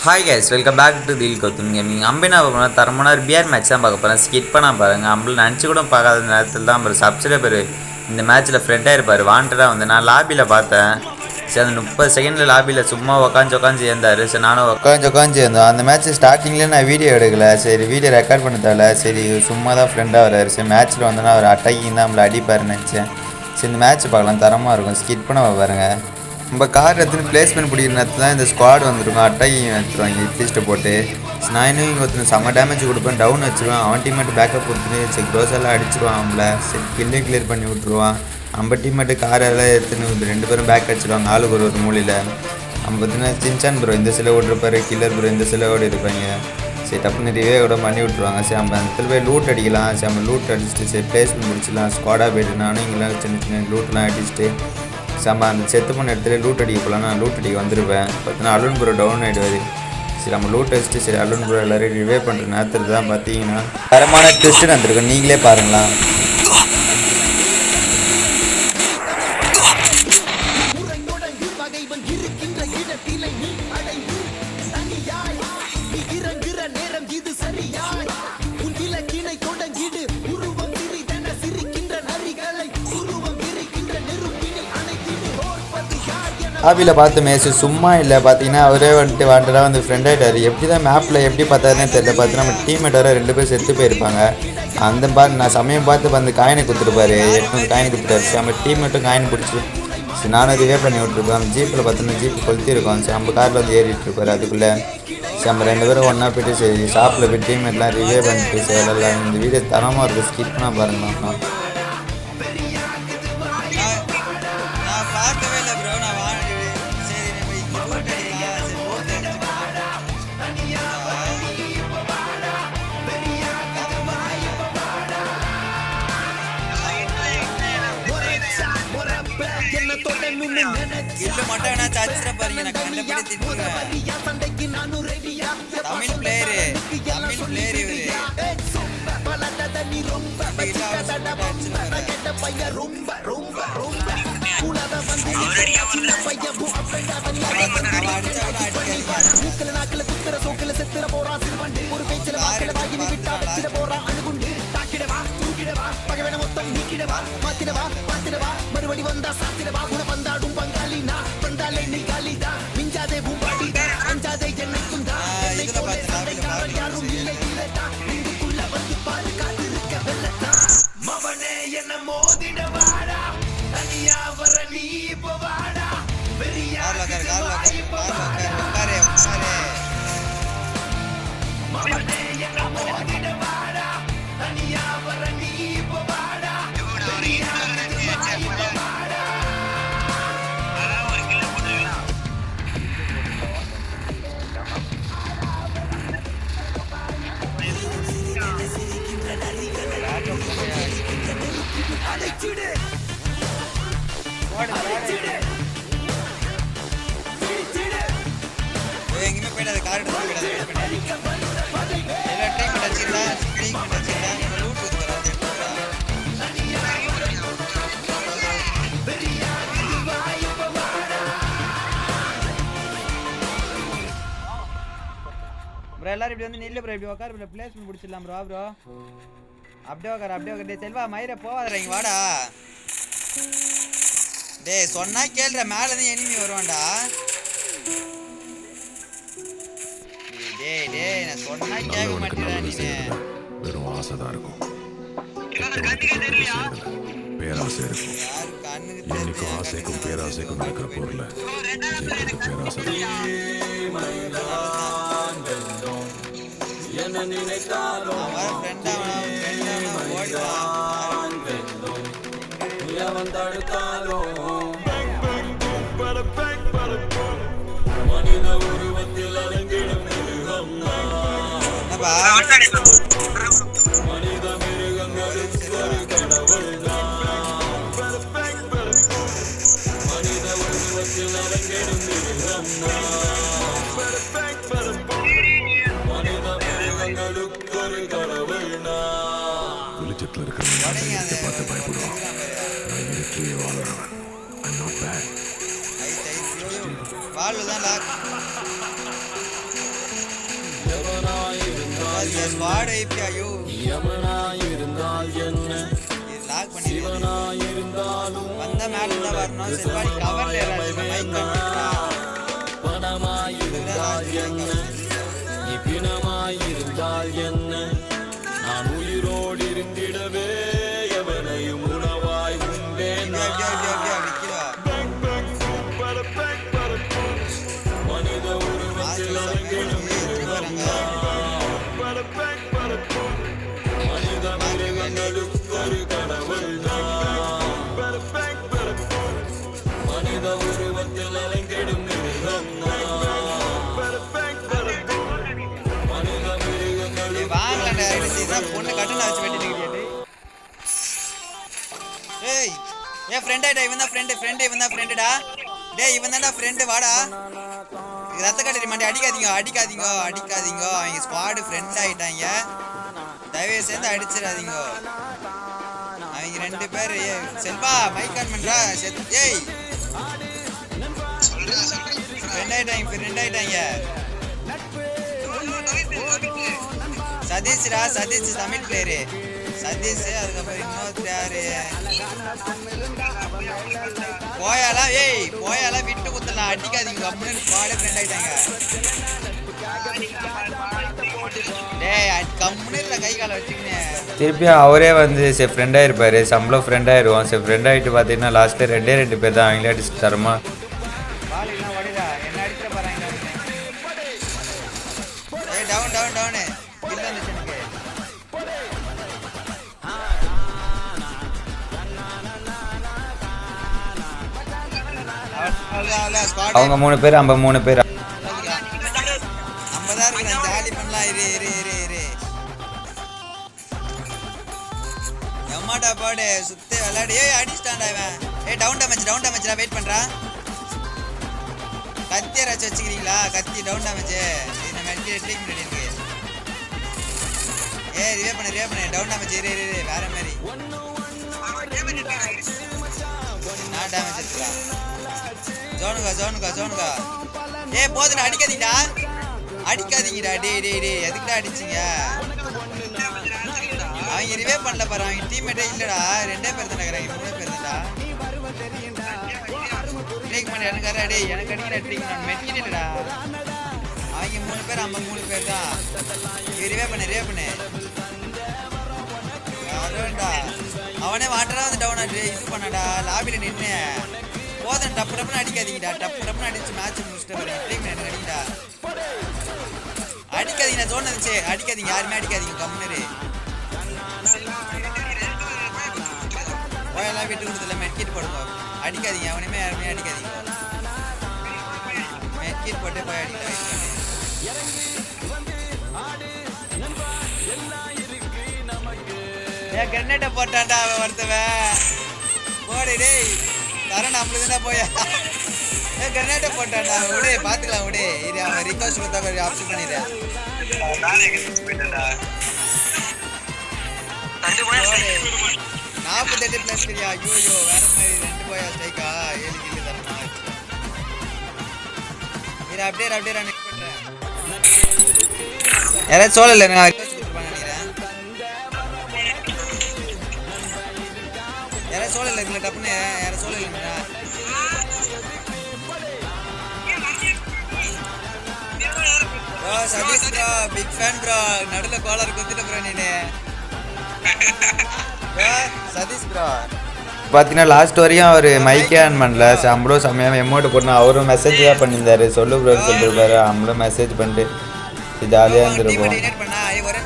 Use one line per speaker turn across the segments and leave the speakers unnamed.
Hi guys welcome back to Dil Gautam gaming. அம்பினா பார்ப்போம் தரமான ஒரு பிஆர் மேட்ச் தான் பார்க்க போகிறேன். ஸ்கிப் பண்ணால் பாருங்கள். அம்பிள் நினச்சி கூட பார்க்காத நேரத்தில் தான் ஒரு சப்ஸ்கிரைபர் இந்த மேட்ச்சில் ஃப்ரெண்டாக இருப்பார். வாண்டடாக வந்து நான் லாபியில் பார்த்தேன். சரி அந்த 30 செகண்டில் லாபியில் சும்மா உட்காந்து இருந்தார். சரி நானும் உட்காந்து இருந்தோம். அந்த மேட்ச் ஸ்டார்டிங்லேயே நான் வீடியோ எடுக்கல. சரி வீடியோ ரெக்கார்ட் பண்ண தேவையில்ல. சரி சும்மா தான் ஃப்ரெண்டாக வர்றாரு. சரி மேட்ச்சில் வந்தோன்னா அவர் அட்டாக்கிங் தான் நம்மளை அடிப்பாருன்னு நினச்சேன். சரி இந்த மேட்ச் பார்க்கலாம், தரமாக இருக்கும். ஸ்கிப் பண்ண பாருங்கள். நம்ம கார் எடுத்துன்னு பிளேஸ்மெண்ட் பிடிக்கிற நேரத்தில் தான் இந்த ஸ்குவாட் வந்துருக்கும். அட்டாக்கிங் எடுத்துருவாங்க இட்லிஸ்ட்டை போட்டு. நான் இன்னும் இங்கே ஒருத்தர் செம்ம டேமேஜ் கொடுப்பேன், டவுன் வச்சுருவான். அவன் டீம்மேட்டு பேக்கப் கொடுத்துட்டு சரி க்ரோஸெல்லாம் அடிச்சிருவான். அவங்கள சரி கிளியர் பண்ணி விட்ருவான். நம்ம டீம்மேட்டு காரெல்லாம் எடுத்துன்னு 2 பேரும் பேக் அடிச்சிடுவாங்க, ஆளுக்கு ஒரு மூலையில். நம்ம பார்த்தீங்கன்னா சின்சான் ப்ரோ இந்த சிலை ஓடிருப்பார், கில்லர் ப்ரோ இந்த சிலை ஓடி இருப்பாங்க. சரி டப்புன்னு ரிவே கூட பண்ணி விட்ருவாங்க. சரி நம்ம அந்த போய் லூட் அடிக்கலாம். சரி நம்ம லூட் அடிச்சுட்டு சரி பிளேஸ்மெண்ட் முடிச்சிடலாம். ஸ்குவாடாக போய்ட்டு நானும் இங்கெல்லாம் சின்ன சின்ன லூட்லாம் அடிச்சுட்டு நம்ம அந்த செத்து போன இடத்துல லூட் அடிக்க போகலாம். நான் லூட் அடிக்க வந்துருப்பேன். பார்த்தீங்கன்னா அலுன் ப்ரோ டவுன் ஆகிடுவார். சரி நம்ம லூட் அடிச்சுட்டு சரி அலுன் ப்ரோ எல்லோரும் ரிவே பண்ணுற நேரத்தில் தான் பார்த்தீங்கன்னா தரமான ட்விஸ்ட்டு நடந்திருக்கும். நீங்களே பாருங்களா. ஆபியில் பார்த்து மேட்ச் சும்மா இல்லை. பார்த்தீங்கன்னா அவரே வந்துட்டு வாண்டடாக வந்து ஃப்ரெண்ட் ஆகிட்டார். எப்படி தான் மேப்பில் எப்படி பார்த்தாருன்னே தெரியல. பார்த்து நம்ம டீம்மேட் வர 2 பேர் செத்து போயிருப்பாங்க. அந்த நான் சமயம் பார்த்து வந்து காயினை கொடுத்துருப்பாரு. 800 காயின் கொடுத்துட்டாரு. சரி நம்ம டீம்மேட்டும் காயின் பிடிச்சி சரி நானும் ரிவே பண்ணி விட்ருப்பேன். நம்ம ஜீப்பில் பார்த்தோன்னா ஜீப்பு கொளுத்திருக்கோம். சரி நம்ம காரில் வந்து ஏறிட்டு இருப்பார். அதுக்குள்ளே சரி நம்ம 2 பேரும் ஒன்றா போய்ட்டு சரி ஷாப்பில் போய் டீம்மேட்லாம் ரிவே பண்ணிட்டு சரி எல்லாம் இந்த வீடியோ தரமாக இருக்குது. ஸ்கிப் பண்ணால் பாருங்கண்ணா.
இல்ல மட்டும் வேணா சச்சிர பாருங்க. நான் கண்டபடி திட்டுறேன். தமிழ் பிளேயர் இவரு.
மறுபடி வந்தா சாத்திரவா உன வந்தாடும் பங்காளி நான் வந்தாலே நீ காலிதா மிஞ்சாதே பூம்பாடிதா அஞ்சாதே என்னை குந்தா யாரும் இல்லை இல்லதா இதுக்குள்ள வந்து பாரு காத்திருக்க வெள்ளத்தா மவனே என்ன மோதிட வாடா தனியா வர நீ இப்ப வாடா வெறியா மவனே என்ன மோதிட வாடா தனியா வர நீ இப்ப வாடா
எங்கேயுமே போயிடாது. கார் எடுத்து போயிடாது. எல்லா டைம் அடிச்சிருந்தா லூட் ப்ரோ எல்லாரும் இப்படி வந்து நில்லு ப்ரோ. இப்படி உட்காரு ப்ரோ. பிளேஸ்மெண்ட் பிடிச்சிடலாம் ப்ரோ. ப்ரோ அப்படியே உட்காரு. டே செல்வா மயிரை போவாதடா, இங்கே வாடா. டே சொன்னா கேள்ற, மேலேருந்து எனிமி வருவான்டா. டே நான் சொன்னா கேட்க மாட்டேடா. நீ
வெறும் ஆசைதான் இருக்கும், பேராசை இருக்கும். என்னைக்கும் ஆசைக்கும் பேராசைக்கும் நடக்கிற பொருள் பேராசை. என்ன நினைத்தாலும் மனித உருவத்தில் அலங்கிடும் மிருகம் மனித மிருகங்களுக்கு ஒரு கடவுள் மனித உருவத்தில் அலங்கிடும் மிருகம் மனித மிருகங்களுக்கு ஒரு கடவுள் வெளிச்சத்தில் இருக்கிற பார்த்து பயப்படுவான். வாழ்றவன்
வால்ல தான் லாக். போடாதீங்க ஸ்குவாட் ஐபி ஐயோ
யமனாயிருந்தால் என்ன
லாக் பண்ணி
சிவனாயிருந்தாலும்
வந்த மேல இருந்தா வரணும் செல்வாடி கவர்ல ஏறாதீங்க மைக் கம்மிட்டா
பணமாயிருந்தால் என்ன நீ பிணமாயிருந்தால் என்ன நான் உயிரோடு இருந்திடவே எவனையும் உணவாய் உண்டேன் மனித உருவத்தில் அலங்கிடும் மனித மிருகங்களுக்கு ஒரு கடவுள் மனித உருவத்தில் அலங்கிடும் மிருகம் மனித மிருகங்களுக்கு
வாங்கலடா இதுதான் பொண்ணு கட்டண வச்சு வெட்டிட்டு ஏய் ஏ ஃப்ரெண்ட் ஆயிடா இவன் தான் ஃப்ரெண்டுடா டேய் இவன் தான்டா ஃப்ரெண்டு வாடா ரத்த கட்டரி மாட்டி அடிக்காதீங்க அவங்க ஸ்குவாடு ஃப்ரெண்ட் ஆயிட்டாங்க தயவு சேர்ந்து அடிச்சிடாதீங்க அவங்க 2 பேர் செல்வா மைக் ஆன் பண்றா ஏய் ஃப்ரெண்ட் ஆயிட்டாங்க சதீஷ் தமிழ் பிளேயரு சதீஷ் அதுக்கப்புறம் இன்னொருத்தர் யாரு போயாலாம் விட்டு குத்தலாம் அடிக்காதீங்க கம்முன்னு ஸ்குவாடே ஃப்ரெண்ட் ஆயிட்டாங்க டேய் கம்முன்னு கை காலை வச்சுக்கினேன்
திருப்பி அவரே வந்து சரி ஃப்ரெண்டாக இருப்பார் சம்பளம் ஃப்ரெண்டாகிடுவோம் சரி ஃப்ரெண்ட் ஆகிட்டு பார்த்தீங்கன்னா லாஸ்ட்டில் 2 பேர் தான் அவங்களே அடிச்சு தரமா
பாலிலாம் ஓடிடா என்ன அடிக்கிற பாருங்க ஏய் டவுன் கில் வந்துச்சு எனக்கு
அவங்க 3 பேர் நம்ம 3 பேர்
நம்மதான் இருக்கிறேன் ஜாலி பண்ணலாம் இரு எம்மாடா பாடு சுத்தி விளையாடு ஏய் அடிச்சிட்டான்டா இவன் ஏய் டவுன் டேமேஜ் வெயிட் பண்றா கத்தி யாராச்சும் வச்சுக்கிறீங்களா கத்தி டவுன் டேமேஜ் இந்த மெட்டி ட்ரீக் ரெடி இருக்கு ஏய் ரிவே பண்ணு டவுன் டேமேஜ் இரு வேற மாதிரி நான் டேமேஜ் எடுத்துக்கலாம் ஜோனுக்கா ஏய் போதுடா அடிக்காதீங்கடா டேய் எதுக்குடா அடிச்சீங்க அவங்க ரிவே பண்ணல பாரு அவங்க டீம்மேட்டே இல்லடா 2 பேர் தானே இருக்கிறாங்க 3 பேர் தான்டா ட்ரீக் பண்ண எனக்கு டேய் எனக்கு அடிக்கிற ட்ரீக் நான் மெட்கிட் இல்லடா அவங்க 3 பேர் நம்ம 3 பேர் தான் ரிவே பண்ணு யாரோடா அவனே வாட்டரா வந்து டவுன் ஆச்சு இது பண்ணடா லாபில நின்னு போதும் டப்புன்னு அடிக்காதீங்கடா டப்புன்னு அடிச்சு மேட்ச் முடிச்சுட்டு வரேன் ட்ரீக் எனக்கு அடிக்காதீங்க ஜோன் வந்துச்சு அடிக்காதீங்க யாருமே அடிக்காதீங்க கம்முனரு போயெல்லாம் விட்டு கொடுத்துல மெட்கிட் போடுங்க அடிக்காதீங்க அவனுமே யாருமே அடிக்காதீங்க மெட்கிட் போட்டு போய் அடிக்கலாம் ஏன் கிரனேட்டை போட்டான்டா அவன் ஒருத்தவன் போடு டேய் தர நம்மளுக்கு தான் போயா ஏன் கிரனேட்டை போட்டான்டா விடு பார்த்துக்கலாம் விடு இது அவன் ரிக்வஸ்ட் கொடுத்தா ஆப்ஷன் பண்ணிடுறேன் 48 பிளஸ் கிரியா ஐயோ வேற மாதிரி 2 போயா ஸ்ட்ரைக்கா 7 கில் தரமா இது அப்படியே நான் நெக் பண்றேன் யாராவது சோல இல்ல நான் ரிக்வெஸ்ட் கொடுப்பாங்க நினைக்கிறேன் யாராவது சோல இல்ல டப்புன்னு யாராவது சோல இல்ல bro Sathish bro big fan bro நடுல காலர் குத்திட்ட bro நீனே சதீஷ் bro
பார்த்தீங்கன்னா லாஸ்ட் வரையும் அவர் மைக்கே ஆன் பண்ணல நம்மளும் செம்மையாக எமௌண்ட் போடணும் அவரும் மெசேஜ் தான் பண்ணியிருந்தாரு சொல்லு ப்ரோன்னு சொல்லியிருக்காரு நம்மளும் மெசேஜ் பண்ணிட்டு ஜாலியாக இருந்திருப்போம்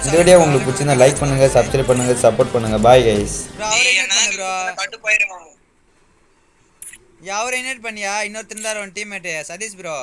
இந்த வீடியோ உங்களுக்கு பிடிச்சிருந்தா லைக் பண்ணுங்கள் சப்ஸ்கிரைப் பண்ணுங்கள் சப்போர்ட் பண்ணுங்கள் பாய் கைஸ்
அவரை இன்வைட் பண்ணியா இன்னொருத்தர் இருந்தார் டீம்மேட்டு சதீஷ் ப்ரோ